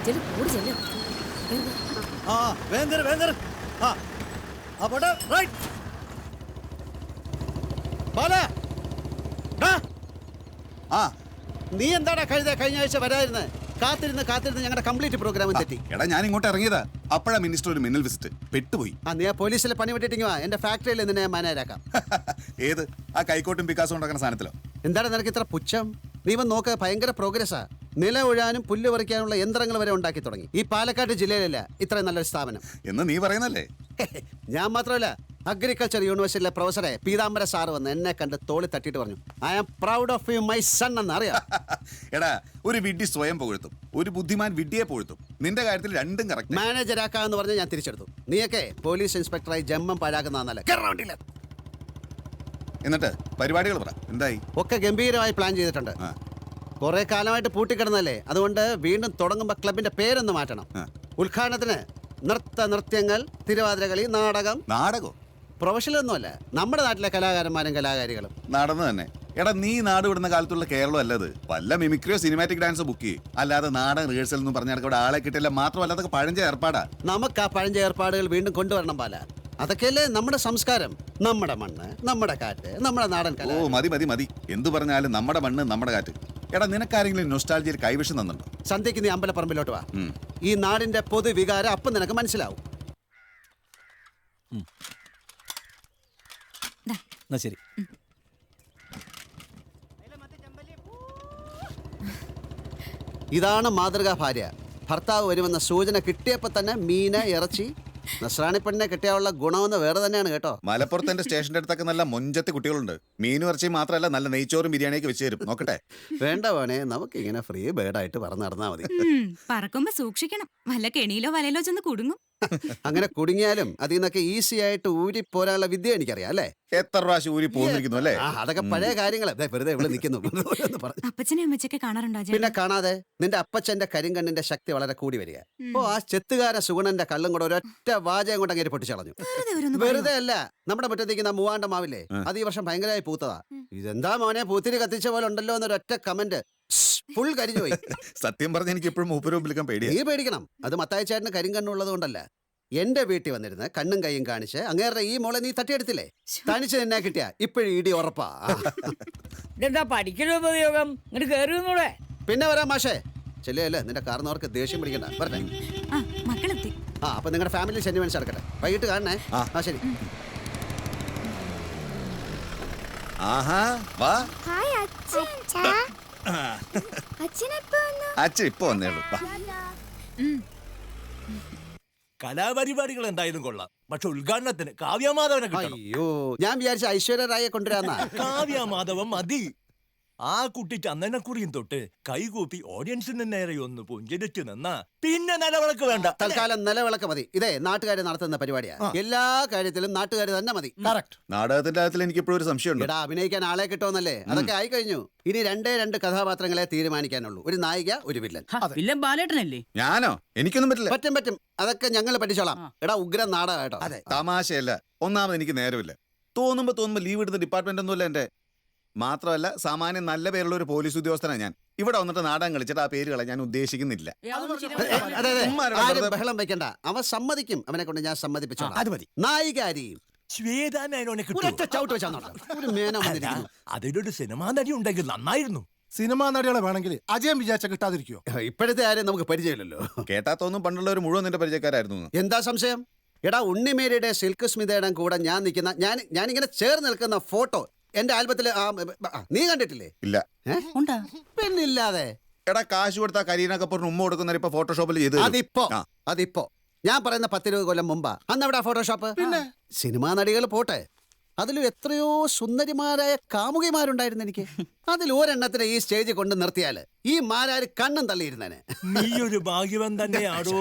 ചെല്ലു ഓടി ചെല്ലു. ആ വേഗം വേഗം. ആ പോട്ടെ. റൈറ്റ്. ബാല. ആ നീ എന്താടാ കഴിഞ്ഞ ആഴ്ച വരാതിരുന്നത്? കാത്തിരുന്ന് ഞങ്ങളുടെ കംപ്ലീറ്റ് പ്രോഗ്രാം തെറ്റി. എടാ ഞാൻ ഇങ്ങോട്ട് ഇറങ്ങിയതാ, അപ്പോഴാ മിനിസ്റ്റർ ഒരു മിന്നൽ വിസിറ്റ്, പെട്ടുപോയി. നീ ആ പോലീസിലെ പണി വിട്ടിട്ടിങ്ങ വാ, എന്റെ ഫാക്ടറിയിൽ നിന്നെ മാനേജരാക്കാം. ഏത് ആ കൈക്കോട്ടും പിക്കാസും ഉണ്ടാക്കുന്ന സാധനത്തിലോ? എന്താണ് നിനക്ക് ഇത്ര പുച്ഛം? നീ വന്ന് നോക്ക്, ഭയങ്കര പ്രോഗ്രസ്സാ. നില ഒഴാനും പുല്ല് പറിക്കാനുള്ള യന്ത്രങ്ങൾ വരെ ഉണ്ടാക്കി തുടങ്ങി. ഈ പാലക്കാട് ജില്ലയിലല്ല ഇത്രയും നല്ലൊരു സ്ഥാപനം എന്ന് നീ പറയുന്നല്ലേ? ഞാൻ മാത്രമല്ല, അഗ്രികൾച്ചർ യൂണിവേഴ്സിറ്റിയിലെ പ്രൊഫസറെ പീതാംബര സാറ് വന്ന് എന്നെ കണ്ട് തോളി തട്ടിയിട്ട് പറഞ്ഞു, I am proud of you my son എന്ന്. അറിയാം എടാ, ഒരു വിഡ്ഢി സ്വയം പുകഴ്ത്തും, ഒരു ബുദ്ധിമാൻ വിഡ്ഢിയെ പുകഴ്ത്തും. നിന്റെ കാര്യത്തിൽ രണ്ടും കറക്റ്റ്. മാനേജരാക്കാന്ന് പറഞ്ഞ് ഞാൻ തിരിച്ചെടുത്തു. നീയൊക്കെ പോലീസ് ഇൻസ്പെക്ടറായി ജമ്മം പാഴാക്കുന്നതല്ല. എന്നിട്ട് പരിപാടികൾ പറ, എന്തായി? ഒക്കെ ഗംഭീരമായി പ്ലാൻ ചെയ്തിട്ടുണ്ട്. കുറെ കാലമായിട്ട് പൂട്ടിക്കിടന്നല്ലേ, അതുകൊണ്ട് വീണ്ടും തുടങ്ങുമ്പോ ക്ലബിന്റെ പേരൊന്ന് മാറ്റണം. ഉദ്ഘാടനത്തിന് നൃത്യങ്ങൾ, തിരുവാതിരകളി, നാടകം. പ്രൊഫഷണൽ ഒന്നുമല്ല, നമ്മുടെ നാട്ടിലെ കലാകാരന്മാരും കലാകാരികളും. നടന്നു തന്നെ. എടാ, നീ നാട് വിടുന്ന കാലത്തുള്ള കേരളം അല്ലത്. വല്ല മിമിക്രിയോ സിനിമാറ്റിക് ഡാൻസോ ബുക്ക് ചെയ്യും. അല്ലാതെ നാടൻ റിഹേഴ്സൽ എന്ന് പറഞ്ഞാൽ അവിടെ ആളെ കിട്ടില്ല. മാത്രമല്ല, അതൊക്കെ പഴഞ്ച ഏർപ്പാടാ. നമുക്ക് ആ പഴഞ്ച ഏർപ്പാടുകൾ വീണ്ടും കൊണ്ടുവരണം പാല. അതൊക്കെയല്ലേ നമ്മുടെ സംസ്കാരം, നമ്മുടെ മണ്ണ്, നമ്മുടെ കാറ്റ്, നമ്മുടെ നാടൻ കല. ഓ മതി. എന്തു പറഞ്ഞാലും നമ്മുടെ മണ്ണ്, നമ്മുടെ കാറ്റ്. എടാ, നിനക്കാരെങ്കിലും നൊസ്റ്റാൾജിയിൽ കൈവശം തന്നുണ്ടോ? സന്ധ്യക്ക് നീ അമ്പലപ്പറമ്പിലോട്ട് വാ. ഈ നാടിന്റെ പൊതുവികാരം അപ്പം നിനക്ക് മനസ്സിലാവും. ശരി. ഇതാണ് മാതൃകാ ഭാര്യ. ഭർത്താവ് വരുമെന്ന സൂചന കിട്ടിയപ്പോ തന്നെ മീന്, ഇറച്ചി. നസ്രാണി പെണ്ണിനെ കിട്ടിയാനുള്ള ഗുണമെന്ന് വേറെ തന്നെയാണ് കേട്ടോ. മലപ്പുറത്ത് എന്റെ സ്റ്റേഷന്റെ അടുത്തൊക്കെ നല്ല മൊഞ്ചത്ത് കുട്ടികളുണ്ട്. മീനും ഇറച്ചിയും മാത്രമല്ല, നല്ല നെയ്ച്ചോറും ബിരിയാണിയൊക്കെ വെച്ച് തരും. നോക്കട്ടെ? വേണ്ട വേണേ, നമുക്ക് ഇങ്ങനെ ഫ്രീ ബേർഡായിട്ട് പറന്ന് നടന്നാ മതി. പറക്കുമ്പോ സൂക്ഷിക്കണം, വല്ല കെണിയിലോ വലയിലോ ചെന്ന് കുടുങ്ങും. അങ്ങനെ കുടുങ്ങിയാലും അതിൽ നിന്നൊക്കെ ഈസി ആയിട്ട് ഊരി പോരാനുള്ള വിദ്യ എനിക്കറിയാം. അല്ലേ? എത്ര പ്രാവശ്യം ഊരി പോന്നിരിക്കുന്നു അല്ലേ? അതൊക്കെ പഴയ കാര്യങ്ങളെ. വെറുതെ ഇവിടെ നിൽക്കുന്നു. അപ്പച്ചനെ അമ്മച്ചൊക്കെ കാണാറുണ്ടോ? പിന്നെ കാണാതെ. നിന്റെ അപ്പച്ചന്റെ കരിങ്കണ്ണിന്റെ ശക്തി വളരെ കൂടി വരിക. അപ്പോ ആ ചെത്തുകാര സുഗുണന്റെ കള്ളും കൂടെ ഒരൊറ്റ വാചകം കൊണ്ട് അങ്ങനെ പൊട്ടിച്ചളഞ്ഞു. വെറുതെ അല്ല, നമ്മുടെ മുറ്റത്തേക്ക് മൂവാണ്ട മാവില്ലേ, അത് ഈ വർഷം ഭയങ്കരമായി പൂത്തതാ. ഇതെന്താ മോനെ പൂത്തിരി കത്തിച്ച പോലെ ഉണ്ടല്ലോ എന്നൊരൊറ്റ കമന്റ് ഫുൾ കരിഞ്ഞു പോയി. സത്യം പറഞ്ഞ എനിക്ക് എപ്പോഴും മൂപ്പരും വിളിക്കാൻ പേടിയാ. നീ പേടിക്കണം. അത് മത്തായിച്ചേട്ടന് കരിങ്കണ്ണുള്ളത് കൊണ്ടല്ല. എന്റെ വീട്ടിൽ വന്നിരുന്ന് കണ്ണും കൈയും കാണിച്ച് അങ്ങേരുടെ ഈ മോളെ നീ തട്ടിയെടുത്തില്ലേ? തനിച്ച് നിന്നെ കിട്ടിയ ഇപ്പോഴും ഇടി ഉറപ്പാ. ഇതെന്താ പഠിക്കലോ ഉപയോഗം? ഇങ്ങോട്ട് കയറുന്നൂടെ? പിന്നെ വരാം മാഷേ. ചെല്ലല്ലേ, നിന്റെ കാരണവർക്ക് ദേഷ്യം പിടിക്കണ്ട. പറഞ്ഞേ. മക്കളെത്തി. അപ്പൊ നിങ്ങളുടെ ഫാമിലി സെന്റിമെന്റ്സ് നടക്കട്ടെ. വൈകിട്ട് കാണണേ. ശരി. ആഹാ, വാ. അച്ഛൻ ഇപ്പൊ വന്നേളൂ. കലാപരിപാടികൾ എന്തായാലും കൊള്ളാം, പക്ഷെ ഉദ്ഘാടനത്തിന് കാവ്യമാധവനെ കിട്ടണം. അയ്യോ, ഞാൻ വിചാരിച്ച ഐശ്വര്യ റായെ കൊണ്ടുവരാന്നാ. കാവ്യമാധവൻ മതി. ആ കുട്ടി ചന്ദനക്കുറിയും തൊട്ട് കൈകൂപ്പി ഓഡിയൻസിന് നേരെ ഒന്ന് പുഞ്ചിരിച്ചു നിന്നാ പിന്നെ നിലവിളക്ക് വേണ്ട. തൽക്കാലം നിലവിളക്ക് മതി. ഇതേ നാട്ടുകാരെ നടത്തുന്ന പരിപാടിയാ. എല്ലാ കാര്യത്തിലും നാട്ടുകാർ തന്നെ മതി. നാടകത്തിന്റെ കാര്യത്തിൽ എനിക്ക് ഇപ്പോഴും ഒരു സംശയമുണ്ട്. എടാ, അഭിനയിക്കാൻ ആളെ കിട്ടുമെന്നല്ലേ? അതൊക്കെ ആയി കഴിഞ്ഞു. ഇനി രണ്ട് കഥാപാത്രങ്ങളെ തീരുമാനിക്കാനുള്ളൂ. ഒരു നായിക, ഒരു വില്ലൻ. വില്ലൻ ബാലേട്ടനല്ലേ? ഞാനോ? എനിക്കൊന്നും പറ്റില്ല. പറ്റും. അതൊക്കെ ഞങ്ങൾ പഠിച്ചോളാം. എടാ, ഉഗ്രം നാടകം കേട്ടോ. തമാശയല്ല. ഒന്നാമത് എനിക്ക് നേരമില്ല. തോന്നുമ്പോ ലീവ് എടുത്ത ഡിപ്പാർട്ട്മെന്റ് ഒന്നുമില്ല എന്റെ. മാത്രമല്ല, സാമാന്യം നല്ല പേരുള്ള ഒരു പോലീസ് ഉദ്യോഗസ്ഥനാണ് ഞാൻ. ഇവിടെ വന്നിട്ട് നാടകം കളിച്ചിട്ട് ആ പേരുകളെ ഞാൻ ഉദ്ദേശിക്കുന്നില്ല. ബഹളം വെക്കണ്ട. അവൻ സമ്മതിക്കും. അവനെ കൊണ്ട് ഞാൻ സമ്മതിപ്പിച്ചോളാം. അത് മതി. നായികാരിയും അതിലൊരു സിനിമാ നടി ഉണ്ടെങ്കിൽ നന്നായിരുന്നു. സിനിമാ നടികളെ വേണമെങ്കിൽ അജയം വിചാരിച്ച കിട്ടാതിരിക്കോ? ഇപ്പോഴത്തെ ആരെയും നമുക്ക് പരിചയമില്ലല്ലോ. കേട്ടാ തോന്നും പണ്ടുള്ളവർ മുഴുവൻ നിന്റെ പരിചയക്കാരായിരുന്നു. എന്താ സംശയം? എടാ, ഉണ്ണിമേരിയുടെ സിൽക്ക് സ്മിതയുടെ കൂടെ ഞാനിങ്ങനെ ചേർന്ന് നിൽക്കുന്ന ഫോട്ടോ എന്റെ ആൽബത്തില് നീ കണ്ടിട്ടില്ലേ? ഇല്ല. പിന്നില്ലാതെ. എടാ, കാശ് കൊടുത്താ കരീന കപൂറിന് ഉമ്മ കൊടുക്കുന്ന ഇപ്പൊ ഫോട്ടോഷോപ്പിൽ ചെയ്ത്. അതിപ്പോ ഞാൻ പറയുന്ന 10-20 കൊല്ലം മുമ്പാ. അന്ന് അവിടെ ഫോട്ടോഷോപ്പ്. പിന്നെ സിനിമാ നടികൾ പോട്ടെ, അതിലും എത്രയോ സുന്ദരിമാരായ കാമുകിമാരുണ്ടായിരുന്നു എനിക്ക്. അതിൽ ഒരെണ്ണത്തിന് ഈ സ്റ്റേജിൽ കൊണ്ട് നിർത്തിയാല് ഈ മാരാര് കണ്ണും തള്ളിയിരുന്നേനെ. നീയൊരു ഭാഗ്യവൻ തന്നെയാണോ?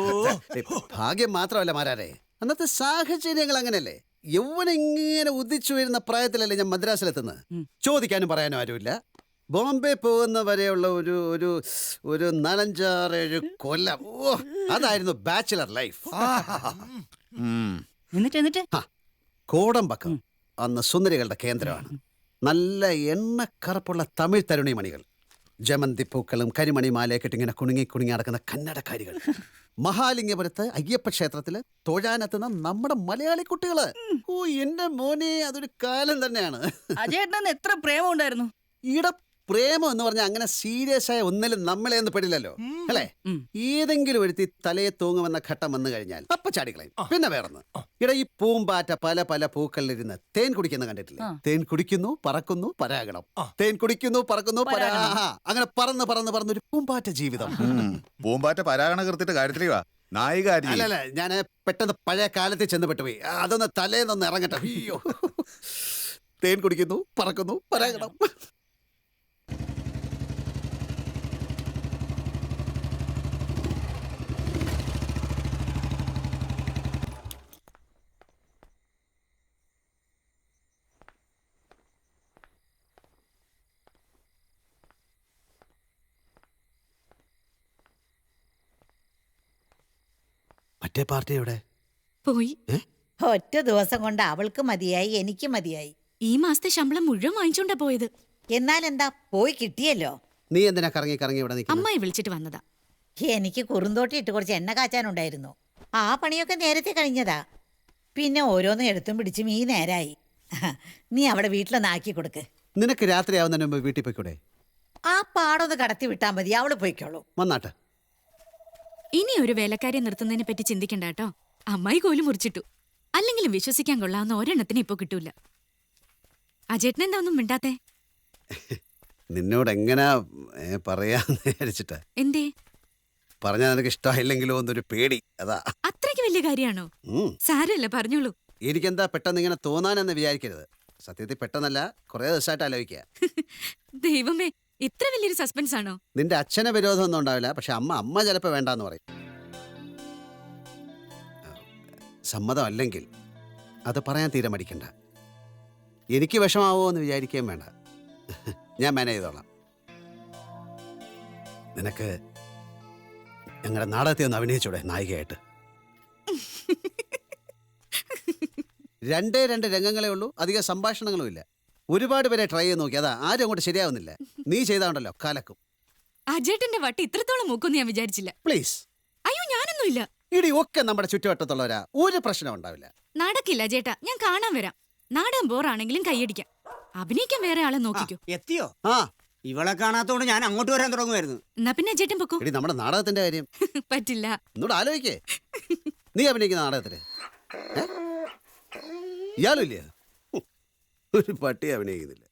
ഭാഗ്യം മാത്രമല്ല മാരാരെ, അന്നത്തെ സാഹചര്യങ്ങൾ അങ്ങനെയല്ലേ. യൗവനിങ്ങനെ ഉദിച്ചു വരുന്ന പ്രായത്തിലല്ലേ ഞാൻ മദ്രാസിലെത്തുന്നത്. ചോദിക്കാനും പറയാനും ആരുമില്ല. ബോംബെ പോകുന്ന വരെയുള്ള ഒരു 4-6 കൊല്ലം, അതായിരുന്നു ബാച്ചിലർ ലൈഫ്. കോടമ്പക്കം അന്ന് സുന്ദരികളുടെ കേന്ദ്രമാണ്. നല്ല എണ്ണക്കറുപ്പുള്ള തമിഴ് തരുണിമണികൾ. ജമന്തി പൂക്കളും കരിമണി മാലയൊക്കെ ഇങ്ങനെ കുണുങ്ങി കുണുങ്ങി നടക്കുന്ന കന്നഡക്കാരികൾ. മഹാലിംഗപുരത്ത് അയ്യപ്പ ക്ഷേത്രത്തില് തൊഴാനെത്തുന്ന നമ്മുടെ മലയാളി കുട്ടികള്. ഓ എന്റെ മോനെ, അതൊരു കാലം തന്നെയാണ്. അജയേട്ടന് എത്ര പ്രേമം ഉണ്ടായിരുന്നു. ഈടെ പ്രേമം എന്ന് പറഞ്ഞാൽ അങ്ങനെ സീരിയസ് ആയ ഒന്നിലും നമ്മളെ ഒന്നും പെടില്ലല്ലോ അല്ലേ? ഏതെങ്കിലും ഒരുത്തി തലയെ തൂങ്ങുമെന്ന ഘട്ടം വന്നു കഴിഞ്ഞാൽ അപ്പൊ ചാടിക്കളയും. പിന്നെ വേറൊന്ന്, ഇവിടെ ഈ പൂമ്പാറ്റ പല പല പൂക്കളിലിരുന്ന് തേൻ കുടിക്കുന്ന കണ്ടിട്ടില്ലേ? തേൻ കുടിക്കുന്നു, പറക്കുന്നു, പരാഗണം. തേൻ കുടിക്കുന്നു, പറക്കുന്നു, അങ്ങനെ പറന്ന് പറന്ന് പറന്നൊരു പൂമ്പാറ്റ ജീവിതം. പൂമ്പാറ്റ പരാഗണ കൃത്യത്തെ കാര്യത്തിലേവാ നായികാരി. അല്ലല്ല, ഞാൻ പെട്ടെന്ന് പഴയ കാലത്തിൽ ചെന്ന് പെട്ടുപോയി. അതൊന്ന് തലേന്നൊന്ന് ഇറങ്ങട്ടെ. അയ്യോ, തേൻ കുടിക്കുന്നു, പറക്കുന്നു, പരാഗണം. മറ്റേ പാർട്ടി എവിടെ പോയി. ഒറ്റ ദിവസം കൊണ്ട് അവൾക്ക് മതിയായി, എനിക്ക് മതിയായി. ഈ മാസത്തെ ശമ്പളം മുഴുവൻ വാങ്ങിച്ചോണ്ടാ പോയത്. എന്നാലെന്താ, പോയി കിട്ടിയല്ലോ. നീ എന്തിനാ കറങ്ങി കറങ്ങി ഇവിടെ നിൽക്കുന്നത്? അമ്മായി വിളിച്ചിട്ട് വന്നതാ. എനിക്ക് കുറുന്തോട്ടി ഇട്ട് കുറച്ച് എണ്ണ കാച്ചാനുണ്ടായിരുന്നു. ആ പണിയൊക്കെ നേരത്തെ കഴിഞ്ഞതാ. പിന്നെ ഓരോന്നും എടുത്തും പിടിച്ചും ഈ നേരായി. നീ അവിടെ വീട്ടിലൊന്ന് ആക്കി കൊടുക്ക്. നിനക്ക് രാത്രി ആവുന്നതിന് മുമ്പ് വീട്ടിൽ പോയിക്കൂടെ? ആ പാടൊന്ന് കടത്തി വിട്ടാ മതി, അവള് പോയിക്കോളൂ. വന്നാട്ടെ. ഇനി ഒരു വേലക്കാരെ നിർത്തുന്നതിനെ പറ്റി ചിന്തിക്കണ്ട കേട്ടോ. അമ്മായി കോല് മുറിച്ചിട്ടു. അല്ലെങ്കിലും വിശ്വസിക്കാൻ കൊള്ളാവുന്ന ഒരെണ്ണത്തിന് ഇപ്പൊ കിട്ടൂല. അജേട്ടൻ എന്താ ഒന്നും മിണ്ടാത്തെ? നിന്നോട് എങ്ങനാ പറയാന്ന് വിചാരിച്ചിട്ടാ. എന്തേ? പറഞ്ഞാ നിനക്ക് ഇഷ്ടമായില്ലെങ്കിലോ എന്നൊരു പേടി, അതാ. അത്രയ്ക്ക് വലിയ കാര്യാണോ? സാരല്ല, പറഞ്ഞോളൂ. എനിക്കെന്താ പെട്ടെന്ന് ഇങ്ങനെ തോന്നാനെന്ന് വിചാരിക്കരുത്. സത്യത്തിൽ പെട്ടെന്നല്ല, കുറെ ദിവസമായിട്ട് ആലോചിക്കുക. ദൈവമേ, ഇത്ര വലിയൊരു സസ്പെൻസ് ആണോ? നിന്റെ അച്ഛന് വിരോധമൊന്നും ഉണ്ടാവില്ല, പക്ഷെ അമ്മ ചിലപ്പോ വേണ്ടാന്ന് പറയും. സമ്മതമല്ലെങ്കിൽ അത് പറയാൻ തീരെ മടിക്കണ്ട. എനിക്ക് വിഷമാവോ എന്ന് വിചാരിക്കുകയും വേണ്ട. ഞാൻ മാനേജ് ചെയ്തോളാം. നിനക്ക് ഞങ്ങളുടെ നാടകത്തെ ഒന്ന് അഭിനയിച്ചൂടെ നായികയായിട്ട്? 2 രംഗങ്ങളേ ഉള്ളൂ, അധികം സംഭാഷണങ്ങളും ഇല്ല. ഒരുപാട് പേരെ ട്രൈ ചെയ്ത് നോക്കി, അതാ ആരും അങ്ങോട്ട് ശരിയാവുന്നില്ല. നീ ചെയ്താണ്ടല്ലോ കലക്കും. അജേട്ടന്റെ വട്ടി ഇത്രത്തോളം മൂക്കൊന്നും ഞാൻ വിചാരിച്ചില്ല. പ്ലീസ്. അയ്യോ, ഞാനൊന്നുമില്ല. ഇടി ഒക്കെ നമ്മുടെ ചുറ്റുവട്ടത്തുള്ളവരാ, ഒരു പ്രശ്നം ഉണ്ടാവില്ല. നടക്കില്ല ചേട്ടാ, ഞാൻ കാണാൻ വരാം. നാടകം ബോറാണെങ്കിലും കൈയടിക്കാം. അഭിനയിക്കാൻ വേറെ ആളെ നോക്കിക്കോ. എത്തിയോ? ആ, ഇവളെ കാണാത്തോണ്ട് ഞാൻ അങ്ങോട്ട് വരാൻ തുടങ്ങുമായിരുന്നു. എന്നാ പിന്നെ അജേട്ടൻ പൊക്കോ. ഇടി നമ്മുടെ നാടകത്തിന്റെ കാര്യം പറ്റില്ല. എന്നോട് ആലോചിക്കേ. നീ അഭിനയിക്കുന്ന നാടകത്തില് ഇയാളും ഇല്ല, ഒരു പട്ടി അഭിനയിക്കുന്നില്ല.